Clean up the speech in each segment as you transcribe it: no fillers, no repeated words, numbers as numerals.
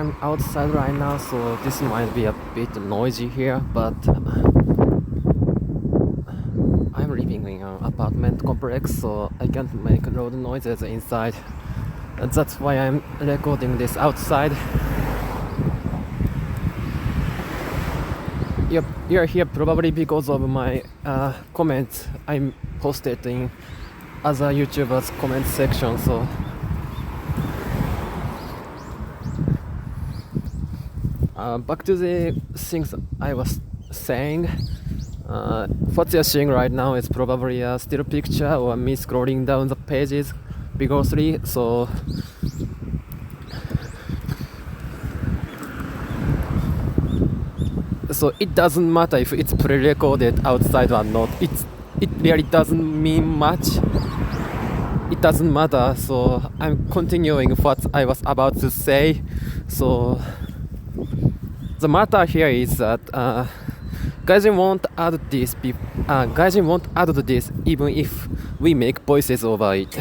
I'm outside right now, so this might be a bit noisy here, but I'm living in an apartment complex, so I can't make loud noises inside. That's why I'm recording this outside. Yep, you're here probably because of my comments I posted in other YouTubers' comment section, so back to the things I was saying. What you're seeing right now is probably a still picture or me scrolling down the pages vigorously, so it doesn't matter if it's pre-recorded outside or not. It really doesn't mean much. It doesn't matter, so I'm continuing what I was about to say. So the matter here is that Gaijin won't add this. Gaijin won't add this even if we make voices over it.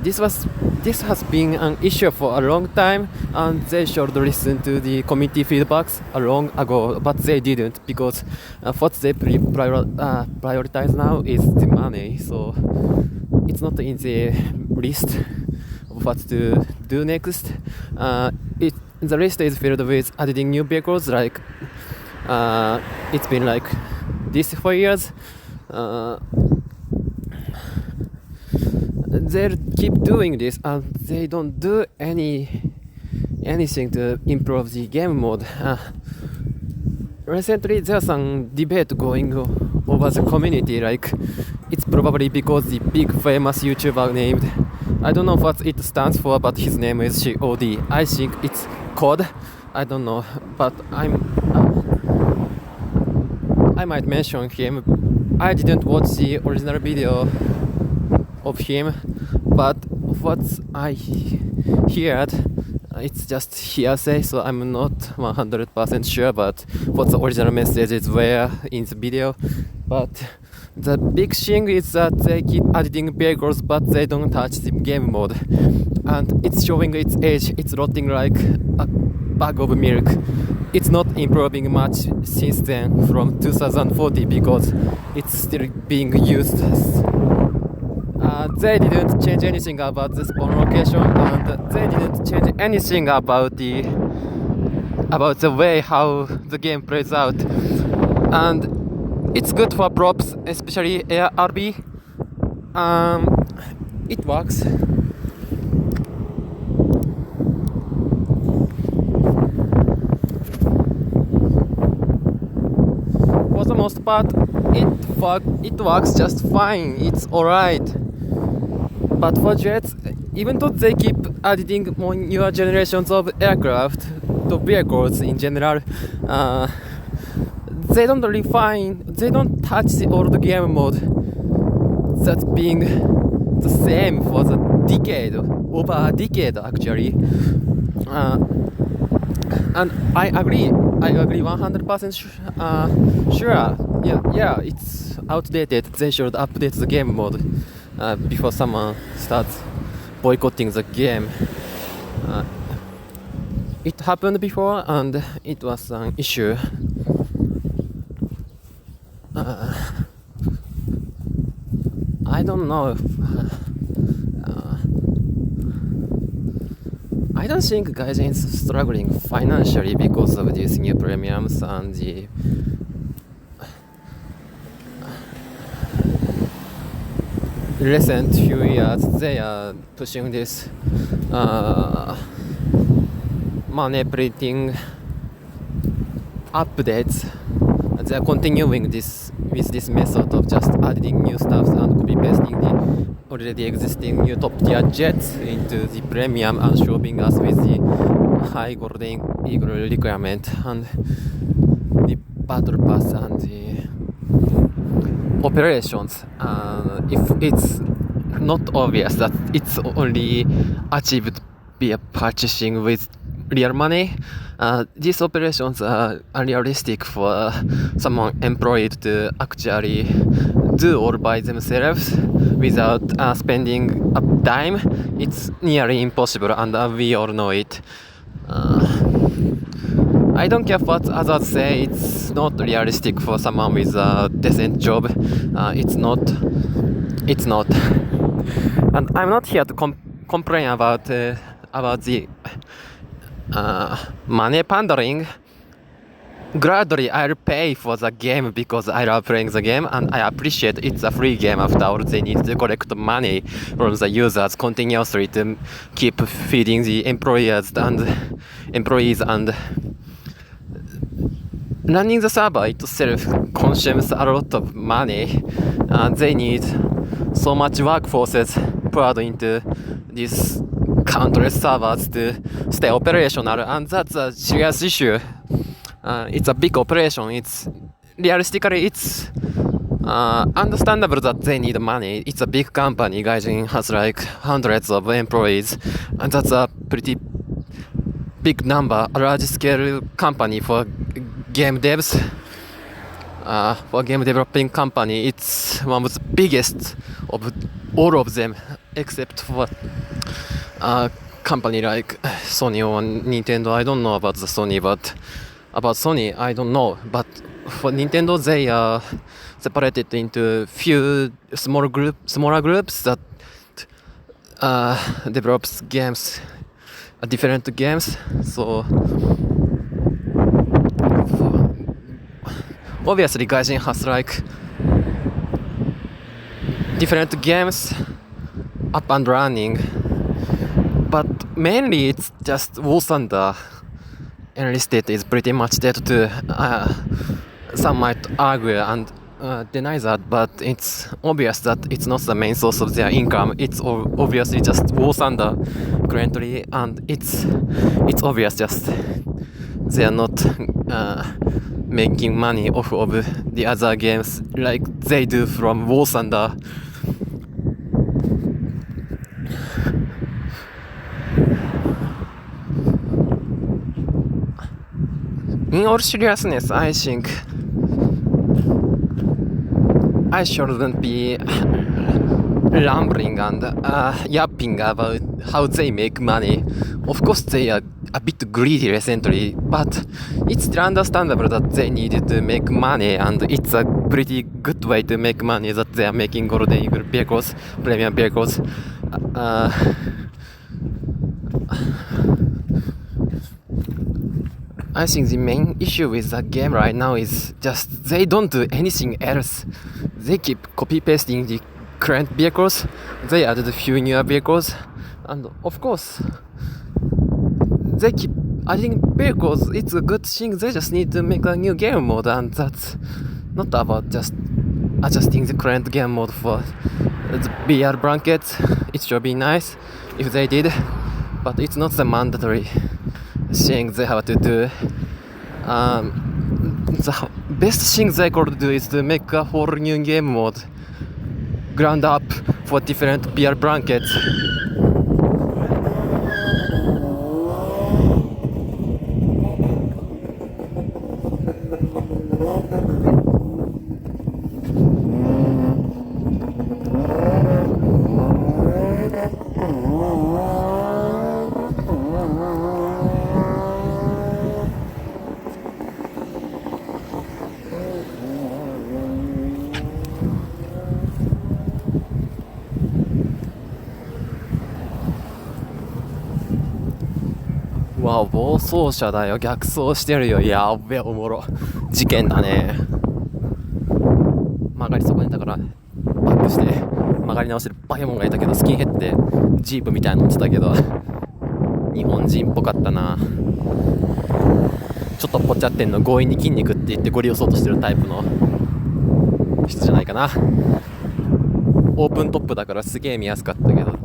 This has been an issue for a long time, and they should listen to the community feedbacks a long ago, but they didn't because what they prioritize now is the money. So it's not in the list of what to do next. The list is filled with adding new vehicles. Like it's been like this for years. They keep doing this, and they don't do anything to improve the game mode. Recently, there's some debate going over the community. Like, it's probably because the big famous YouTuber named, I don't know what it stands for, but his name is COD. I think it's COD. I don't know, but I might mention him. I didn't watch the original video of him, but what I heard, it's just hearsay, so I'm not 100% sure about what the original messages were in the video. But the big thing is that they keep adding vehicles, but they don't touch the game mode, and it's showing its age. It's rotting like a bag of milk. It's not improving much since then, from 2040, because it's still being used. They didn't change anything about the spawn location, and they didn't change anything about the way how the game plays out. And it's good for props, especially ARB. It works. For the most part, it works just fine. It's alright. But for jets, even though they keep adding more newer generations of aircraft to vehicles in general, they don't touch the old game mode that's been the same for the decade, over a decade actually. And I agree 100% sure. Yeah, it's outdated. They should update the game mode before someone starts boycotting the game. It happened before, and it was an issue. I don't know. I don't think Gaijin is struggling financially because of these new premiums and the recent few years. They are pushing this money printing updates. They are continuing this with this method of just adding new stuff and copy pasting the already existing new top tier jets into the premium and showing us with the high golden eagle requirement and the battle pass and the operations. If it's not obvious that it's only achieved via purchasing with real money, these operations are unrealistic for someone employed to actually do all by themselves without spending a dime. It's nearly impossible, and we all know it. I don't care what others say. It's not realistic for someone with a decent job. It's not. It's not. And I'm not here to complain about the money pandering. Gladly, I'll pay for the game because I love playing the game and I appreciate it's a free game. After all, they need to collect money from the users continuously to keep feeding the employees and running the server itself consumes a lot of money. They need so much workforces poured into these countless servers to stay operational, and that's a serious issue. It's a big operation. It's understandable that they need money. It's a big company. Gaijin has like hundreds of employees, and that's a pretty big number, a large scale company for game devs. For game developing company, it's one of the biggest of all of them, except for company like Sony or Nintendo. I don't know about the Sony, but about Sony, I don't know. But for Nintendo, they are separated into few smaller groups that develops games, different games. So obviously, Gaijin has like different games up and running, but mainly it's just War Thunder. Enlisted is pretty much dead too. Some might argue and deny that, but it's obvious that it's not the main source of their income. It's obviously just War Thunder currently, and it's obvious just they are not making money off of the other games like they do from War Thunder. In all seriousness, I think I shouldn't be rambling and yapping about how they make money. Of course, they are a bit greedy recently, but it's still understandable that they needed to make money, and it's a pretty good way to make money that they are making Golden Eagle vehicles, premium vehicles. I think the main issue with the game right now is just they don't do anything else. They keep copy-pasting the current vehicles, they added a few newer vehicles, and of course, they keep adding vehicles. It's a good thing. They just need to make a new game mode, and that's not about just adjusting the current game mode for the VR brackets. It should be nice if they did, but it's not the mandatory thing they have to do. The best thing they could do is to make a whole new game mode, ground up for different VR brackets.わあ、暴走車だよ。逆走してるよ。やっべ、おもろ。事件だね。曲がり損ねたからバックして曲がり直してるバケモンがいたけど、スキンヘッドでジープみたいなの乗ってたけど、日本人っぽかったな。ちょっとぽっちゃってんの強引に筋肉って言ってゴリ押そうとしてるタイプの人じゃないかな。オープントップだからすげえ見やすかったけど、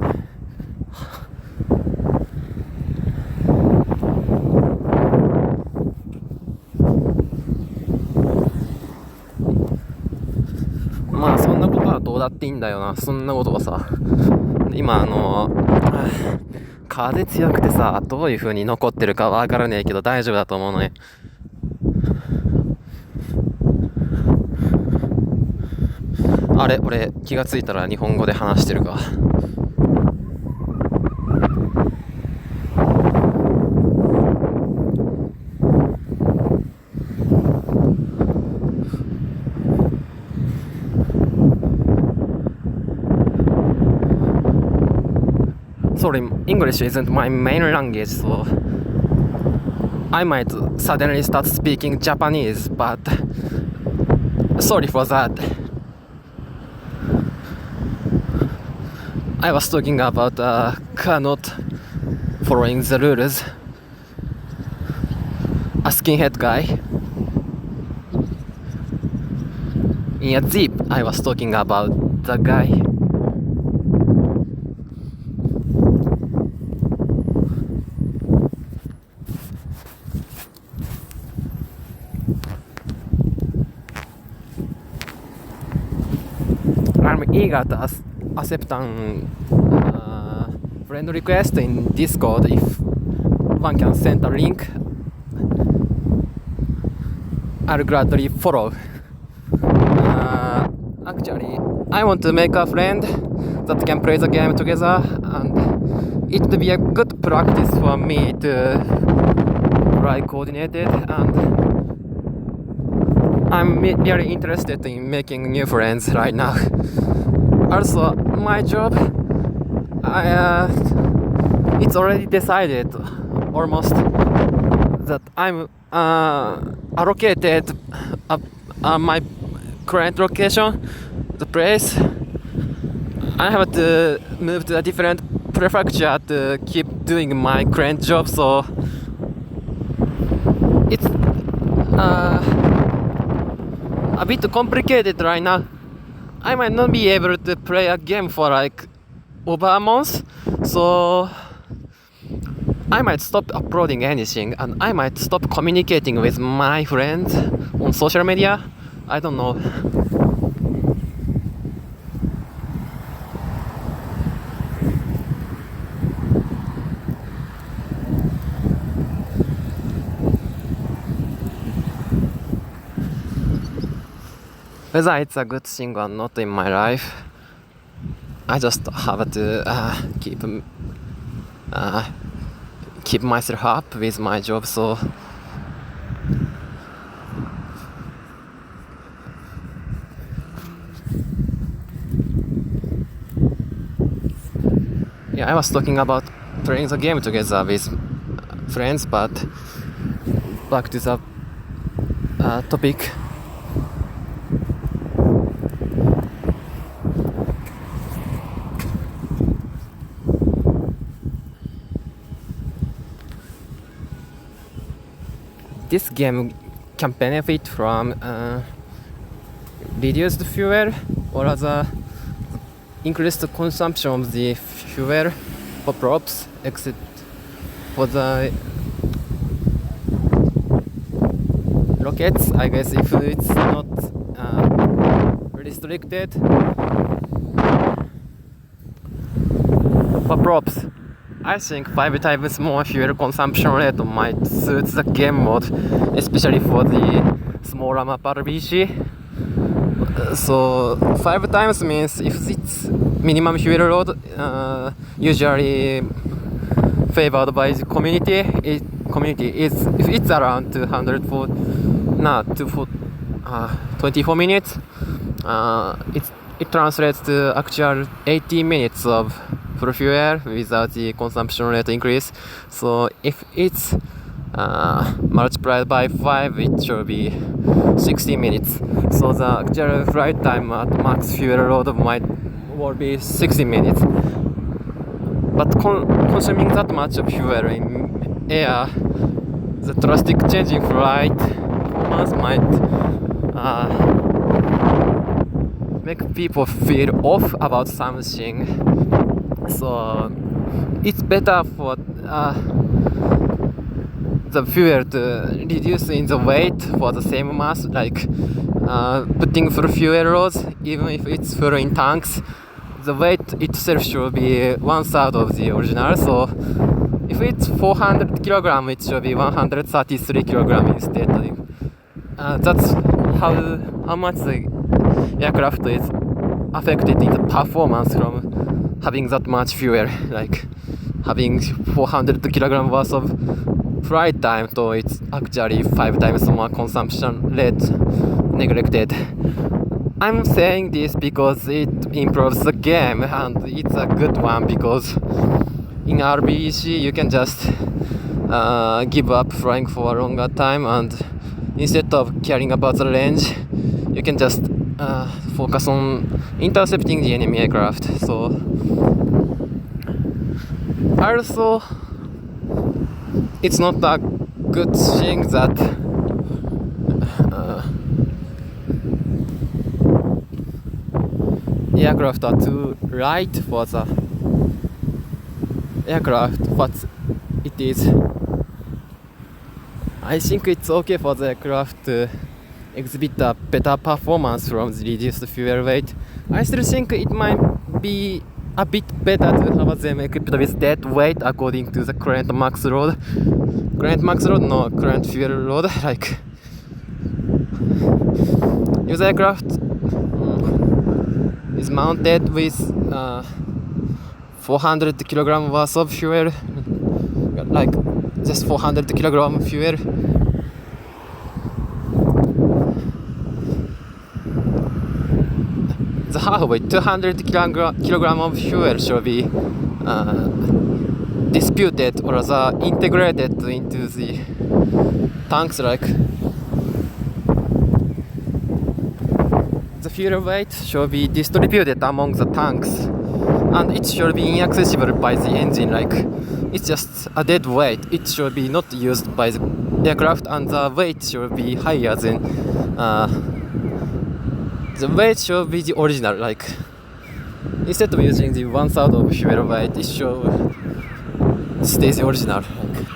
まあそんなことはどうだっていいんだよな。そんなことはさ、今風強くてさ、どういう風に残ってるかわからねえけど大丈夫だと思うのね。あれ、俺気がついたら日本語で話してるか。sorry, English isn't my main language, so I might suddenly start speaking Japanese, but sorry for that. I was talking about a car not following the rules. A skinhead guy. In a Jeep, I was talking about the guy. I'm eager to accept an friend request in Discord if one can send a link. I'll gladly follow. Actually, I want to make a friend that can play the game together, and it would be a good practice for me to play coordinated, and I'm really interested in making new friends right now. Also, my job, it's already decided almost that I'm allocated my current location, the place. I have to move to a different prefecture to keep doing my current job, so it's a bit complicated right now. I might not be able to play a game for like over a month, so I might stop uploading anything, and I might stop communicating with my friends on social media. I don't know. Whether it's a good thing or not in my life, I just have to keep myself up with my job, so yeah, I was talking about playing the game together with friends, but back to the topic. This game can benefit from reduced fuel or other increased consumption of the fuel for props, except for the rockets. I guess if it's not restricted for props, I think 5 times more fuel consumption rate might suit the game mode, especially for the smaller map RPG. So 5 times means if it's minimum fuel load, usually favored by the community, is if it's around 24 minutes, it translates to actual 80 minutes of full fuel without the consumption rate increase. So if it's multiplied by 5, it should be 60 minutes. So the actual flight time at max fuel load will be 60 minutes. But consuming that much of fuel in air, the drastic change in flight performance might make people feel off about something. So it's better for the fuel to reduce in the weight for the same mass, like putting full fuel loads, even if it's full in tanks. The weight itself should be 1/3 of the original. So if it's 400 kilogram, it should be 133 kilogram instead. That's how much the aircraft is affected in the performance from having that much fuel, like having 400 kilogram worth of flight time, so it's actually 5 times more consumption rate neglected. I'm saying this because it improves the game, and it's a good one because in RBEC you can just give up flying for a longer time, and instead of caring about the range you can just focus on intercepting the enemy aircraft. So also it's not a good thing that aircraft are too light for the aircraft, but it is. I think it's okay for the aircraft to exhibit a better performance from the reduced fuel weight. I still think it might be a bit better to have them equipped with dead weight according to the current max load. Current fuel load. Like, if the aircraft is mounted with 400 kilogram worth of fuel, like just 400 kilogram fuel, the half weight 200 kilogram of fuel should be disputed or rather integrated into the tanks. Like, the fuel weight should be distributed among the tanks, and it should be inaccessible by the engine. Like, it's just a dead weight. It should be not used by the aircraft, and the weight should be higher than the weight should be the original. Like, instead of using the 1/3 of fuel weight, it should stay the original. Like,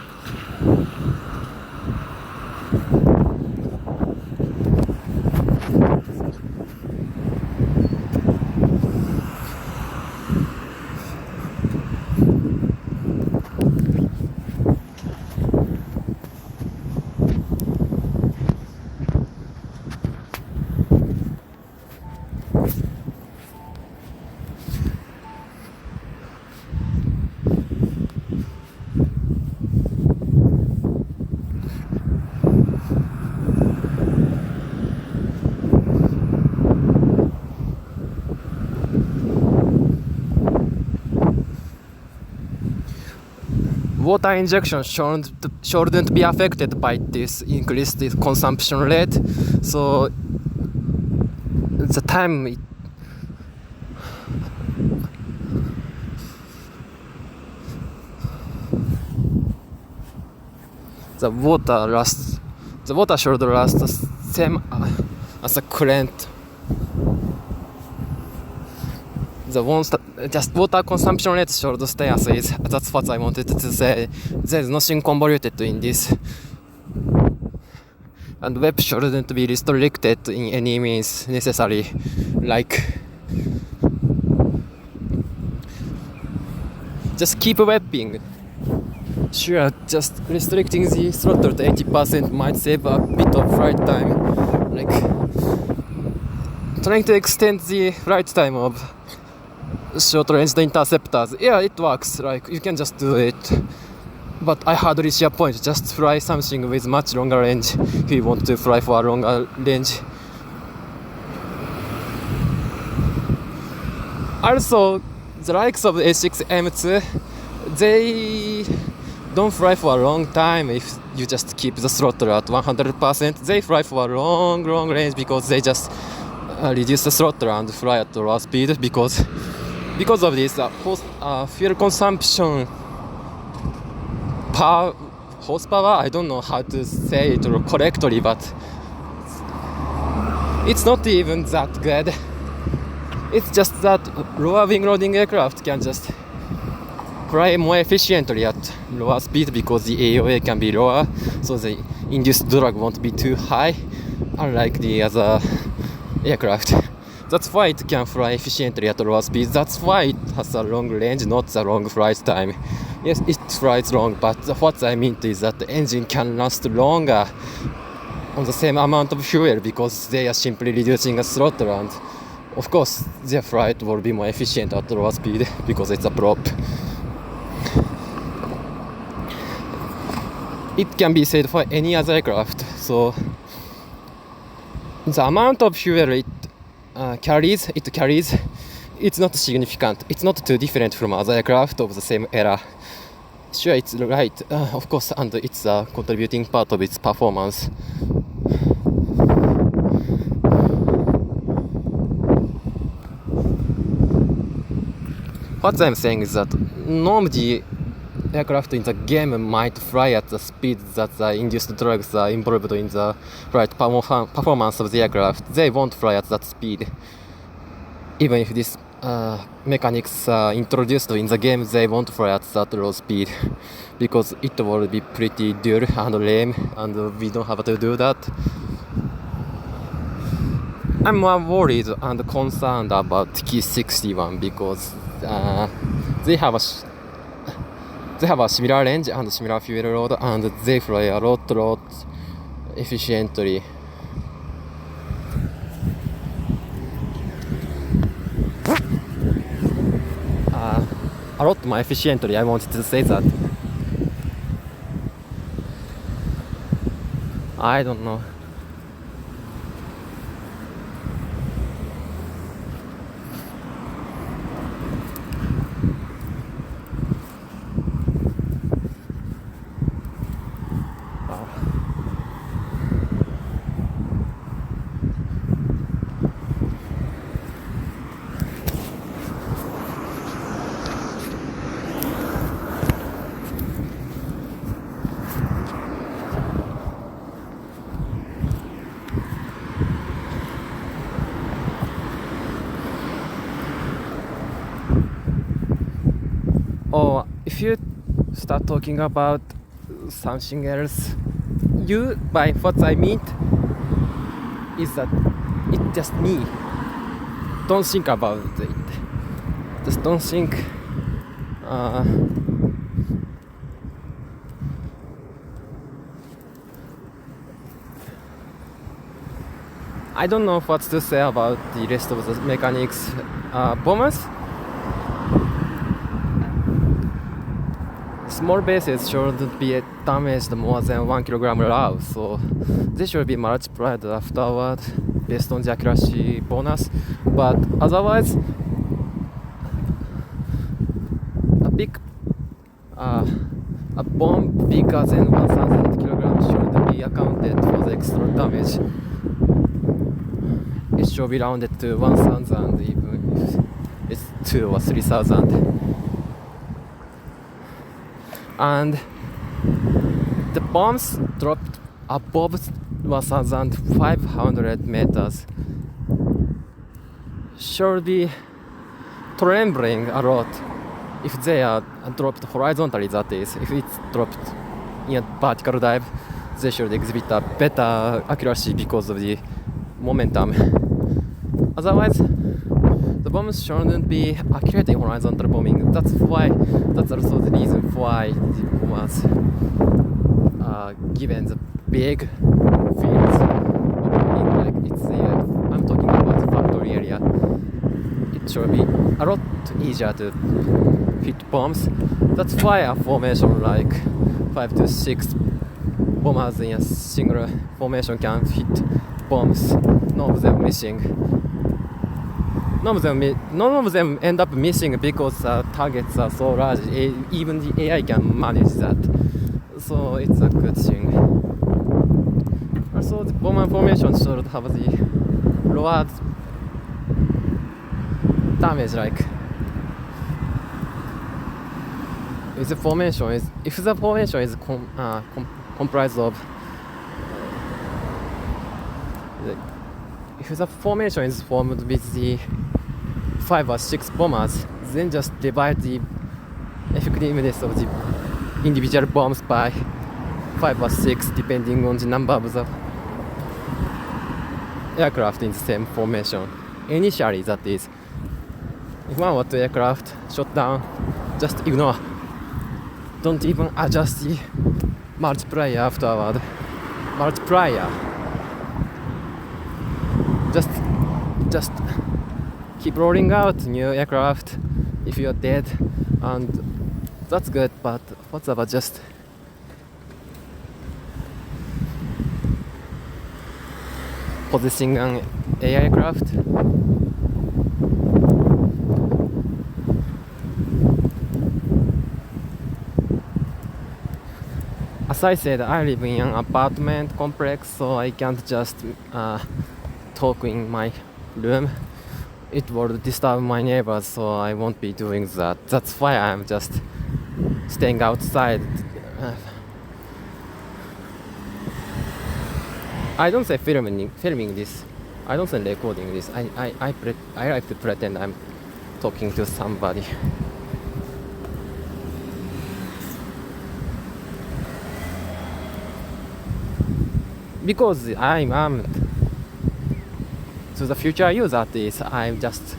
water injection shouldn't be affected by this increased consumption rate. So the time the water should last the same as the current. Just water consumption rate should stay as is. That's what I wanted to say. There's nothing convoluted in this, and web shouldn't be restricted in any means necessary. Like, just keep webbing. Sure, just restricting the throttle to 80% might save a bit of flight time. Like, trying to extend the flight time of short-range interceptors, yeah, it works. Like, you can just do it. But I hardly reach your point. Just fly something with much longer range if you want to fly for a longer range. Also, the likes of A6M2, they don't fly for a long time if you just keep the throttle at 100%. They fly for a long range because they just reduce the throttle and fly at lower speed because of this fuel consumption per horsepower. I don't know how to say it correctly, but it's not even that good. It's just that lower wing loading aircraft can just fly more efficiently at lower speed because the AOA can be lower, so the induced drag won't be too high, unlike the other aircraft. That's why it can fly efficiently at lower speed. That's why it has a long range, not a long flight time. Yes, it flies long, but what I mean is that the engine can last longer on the same amount of fuel because they are simply reducing the throttle, and of course their flight will be more efficient at lower speed because it's a prop. It can be said for any other aircraft. So the amount of fuel it carries it's not significant. It's not too different from other aircraft of the same era. Sure, it's right, of course, and it's a contributing part of its performance. What I'm saying is that none of the aircraft in the game might fly at the speed that the induced drugs are involved in the flight performance of the aircraft. They won't fly at that speed. Even if these mechanics are introduced in the game, they won't fly at that low speed because it will be pretty dull and lame, and we don't have to do that. I'm more worried and concerned about K7u6rt because they have a similar range and similar fuel load, and they fly a lot efficiently. A lot more efficiently, I wanted to say that. I don't know. Or if you start talking about something else, by what I mean is that it's just me. Don't think about it. Just don't think. I don't know what to say about the rest of the mechanics. Bombers. Small bases shouldn't be damaged more than 1 kilogram low, so they should be multiplied afterward based on the accuracy bonus. But otherwise, a bomb bigger than 1,000 kilograms should be accounted for the extra damage. It should be rounded to 1,000 even if it's 2 or 3,000. And the bombs dropped above 1,500 meters should be trembling a lot if they are dropped horizontally, that is. If it's dropped in a vertical dive, they should exhibit a better accuracy because of the momentum. Otherwise, the bombs shouldn't be accurate in horizontal bombing. That's also the reason why the bombers are given the big fields of bombing. Like I'm talking about the factory area. It should be a lot easier to hit bombs. That's why a formation like 5 to 6 bombers in a single formation can hit bombs. None of them missing. None of them end up missing because targets are so large. Even the AI can manage that, so it's a good thing. Also, the bomber formation should have the lower damage. Like if the formation is comprised of if the formation is formed with the 5 or 6 bombers, then just divide the effectiveness of the individual bombs by 5 or 6 depending on the number of the aircraft in the same formation. Initially, that is. If 1 or 2 aircraft shot down, just ignore. Don't even adjust the multiplier afterward. Just keep rolling out new aircraft if you're dead, and that's good. But what's about just possessing an AI aircraft? as I said, I live in an apartment complex, so I can't just talk in my room. It would disturb my neighbors, so I won't be doing that. That's why I'm just staying outside. I don't say filming this. I don't say recording this. I like to pretend I'm talking to somebody. Because I'm to the future use artist, I'm just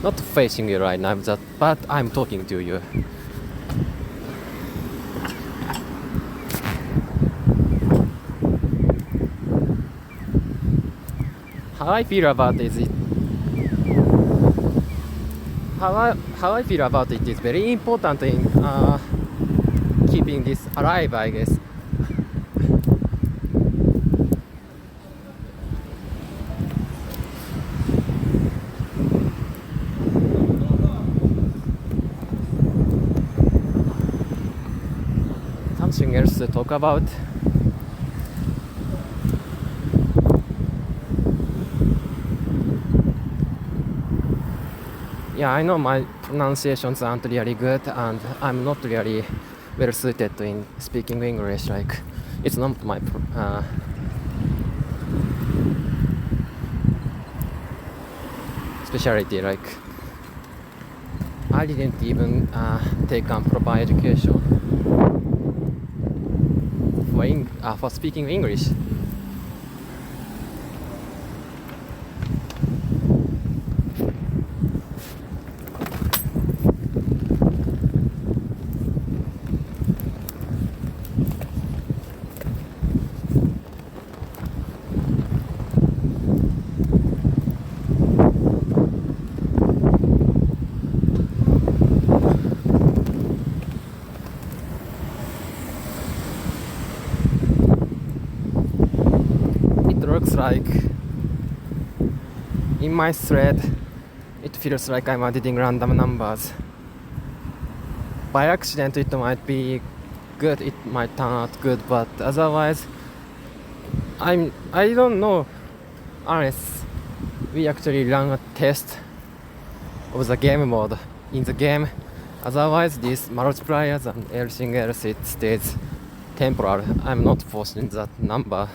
not facing you right now, but I'm talking to you. How I feel about it is how I feel about it is very important in keeping this alive, I guess. Something else to talk about. Yeah, I know my pronunciations aren't really good, and I'm not really well suited in speaking English. Like, it's not my specialty. Like, I didn't even take on proper education for speaking English. Looks like in my thread it feels like I'm editing random numbers. By accident it might be good, it might turn out good, but otherwise I don't know unless we actually run a test of the game mode in the game. Otherwise these multipliers and everything else, it stays temporal. I'm not forcing that number,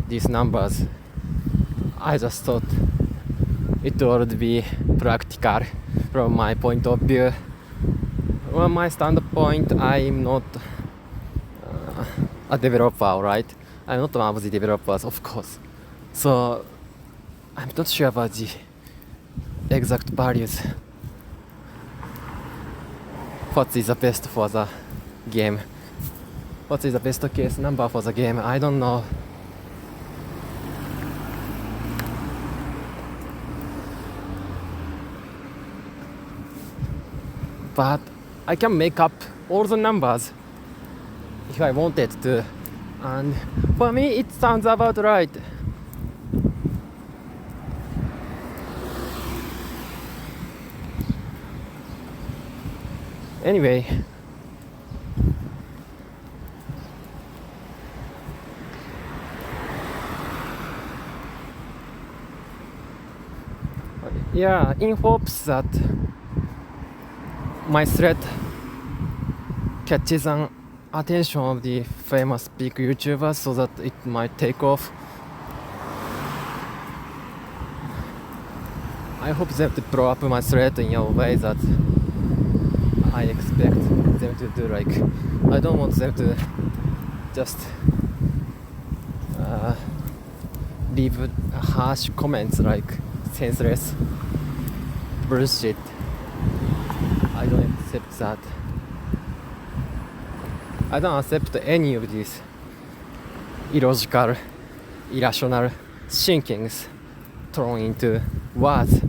these numbers. I just thought it would be practical from my point of view. From my standpoint, I'm not a developer, right? I'm not one of the developers, of course. So I'm not sure about the exact values. What is the best for the game? What is the best case number for the game? I don't know. But I can make up all the numbers if I wanted to, and for me it sounds about right. Anyway, yeah, in hopes that my thread catches an attention of the famous big YouTubers so that it might take off. I hope them to blow up my thread in a way that I expect them to do. Like, I don't want them to just leave harsh comments like senseless bullshit. I don't accept that. I don't accept any of these illogical, irrational thinkings thrown into words.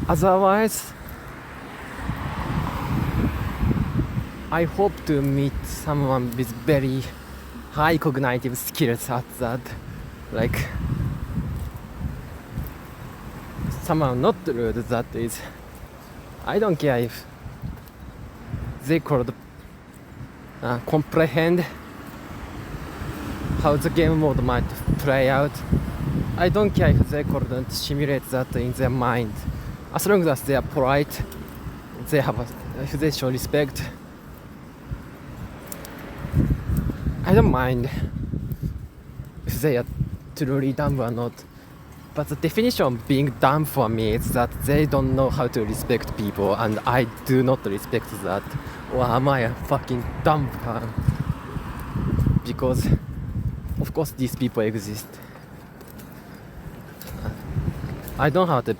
Otherwise, I hope to meet someone with very high cognitive skills at that, like someone not rude, that is, I don't care if they could comprehend how the game mode might play out. I don't care if they couldn't simulate that in their mind. As long as they are polite, if they show respect, I don't mind if they are truly dumb or not. But the definition of being dumb for me is that they don't know how to respect people, and I do not respect that. Or am I a fucking dumb fan? Because, of course, these people exist. I don't have to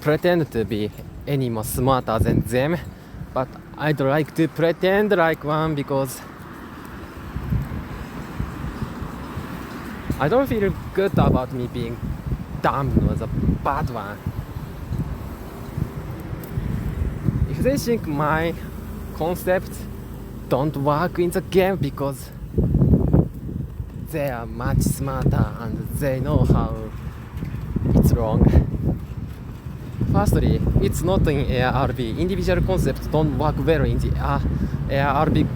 pretend to be any more smarter than them, but I'd like to pretend like one because I don't feel good about me being dumb or the bad one. If they think my concepts don't work in the game because they are much smarter and they know how it's wrong. Firstly, it's not in ARB. Individual concepts don't work well in the ARB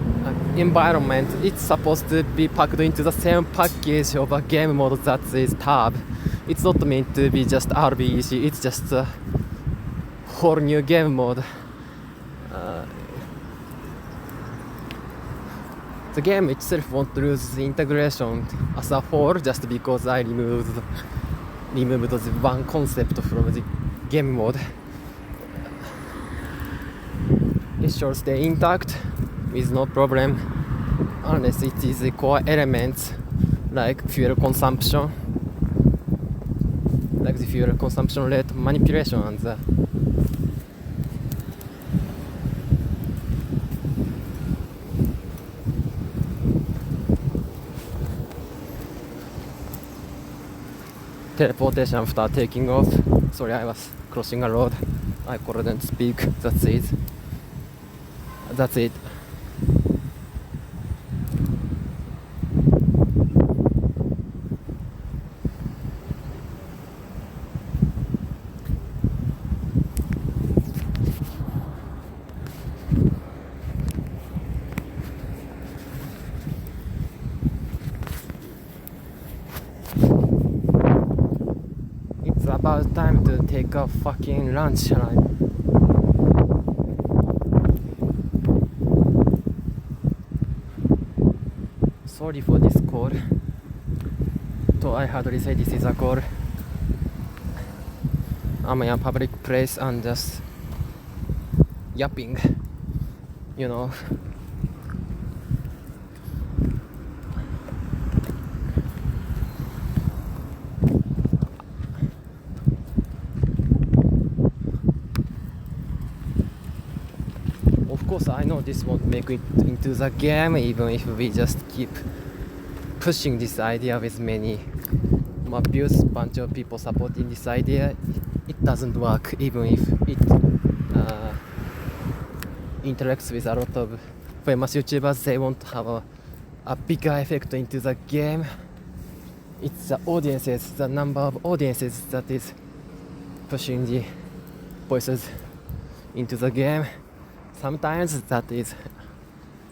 environment. It's supposed to be packed into the same package of a game mode that is tab. It's not meant to be just RBEC, it's just a whole new game mode. The game itself won't lose the integration as a whole just because I removed the one concept from the game mode. It should stay intact with no problem unless it is the core elements like fuel consumption, like the fuel consumption rate manipulation and the teleportation after taking off. Sorry, I was crossing a road. I couldn't speak. That's it. It's about time to take a fucking lunch line. Sorry for this call. So I hardly say this is a call. I'm in a public place and just yapping, you know. Of course, I know this won't make it into the game, even if we just keep pushing this idea with many abuse bunch of people supporting this idea. It doesn't work, even if it interacts with a lot of famous YouTubers. They won't have a bigger effect into the game. It's the audiences, the number of audiences that is pushing the voices into the game. Sometimes that is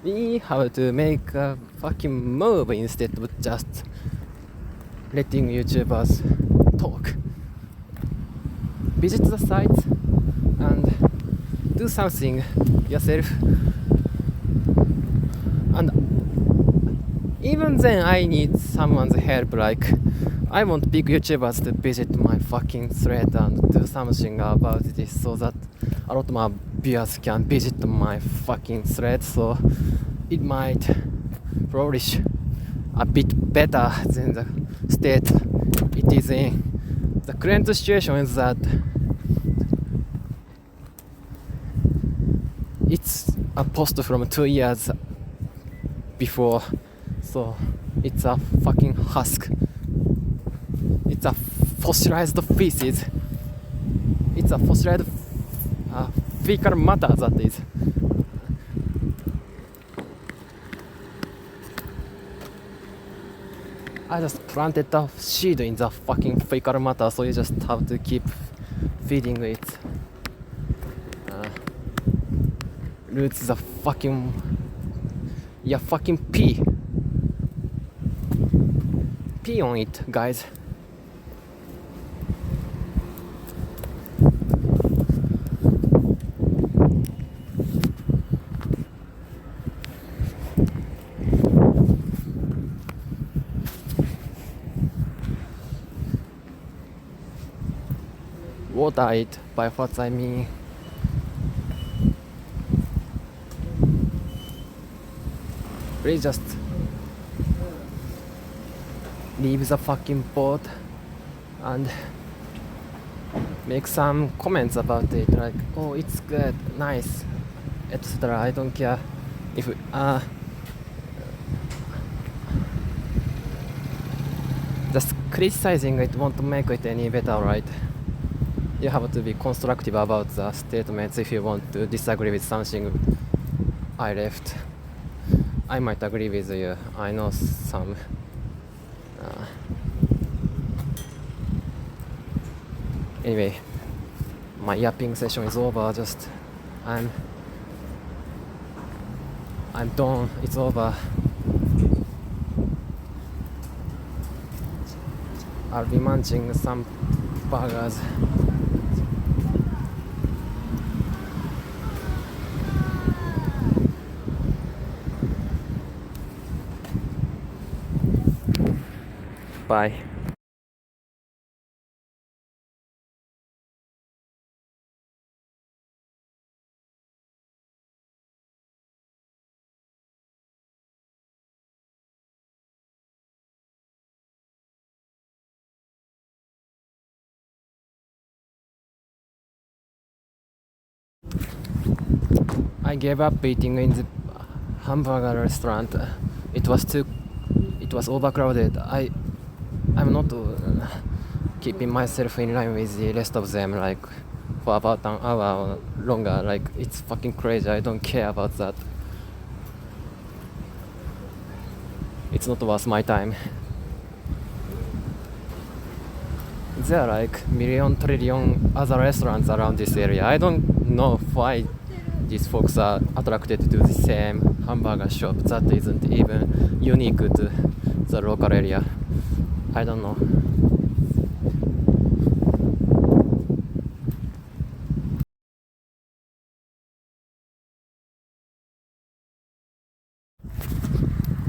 we have to make a fucking move instead of just letting YouTubers talk. Visit the site and do something yourself. And even then I need someone's help, like I want big YouTubers to visit my fucking thread and do something about this so that a lot more viewers can visit my fucking thread, so it might flourish a bit better than the state it is in. The current situation is that it's a post from 2 years before, so it's a fucking husk. It's a fossilized feces. It it's a fossilized fecal matter that is. I just planted a seed in the fucking fecal matter, so you just have to keep feeding it. Roots the fucking pee on it, guys. Water it, by what I mean. Please just leave the fucking pot and make some comments about it, like, oh, it's good, nice, etc. I don't care if just criticizing it won't make it any better, right? You have to be constructive about the statements if you want to disagree with something I left. I might agree with you. I know some. Anyway, my yapping session is over. Just I'm done. It's over. I'll be munching some burgers. Bye. I gave up eating in the hamburger restaurant. It was overcrowded. I'm not keeping myself in line with the rest of them, like, for about an hour longer. Like, it's fucking crazy. I don't care about that. It's not worth my time. There are like million trillion other restaurants around this area. I don't know why these folks are attracted to the same hamburger shop that isn't even unique to the local area. I don't know.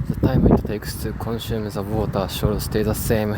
The time it takes to consume the water should stay the same.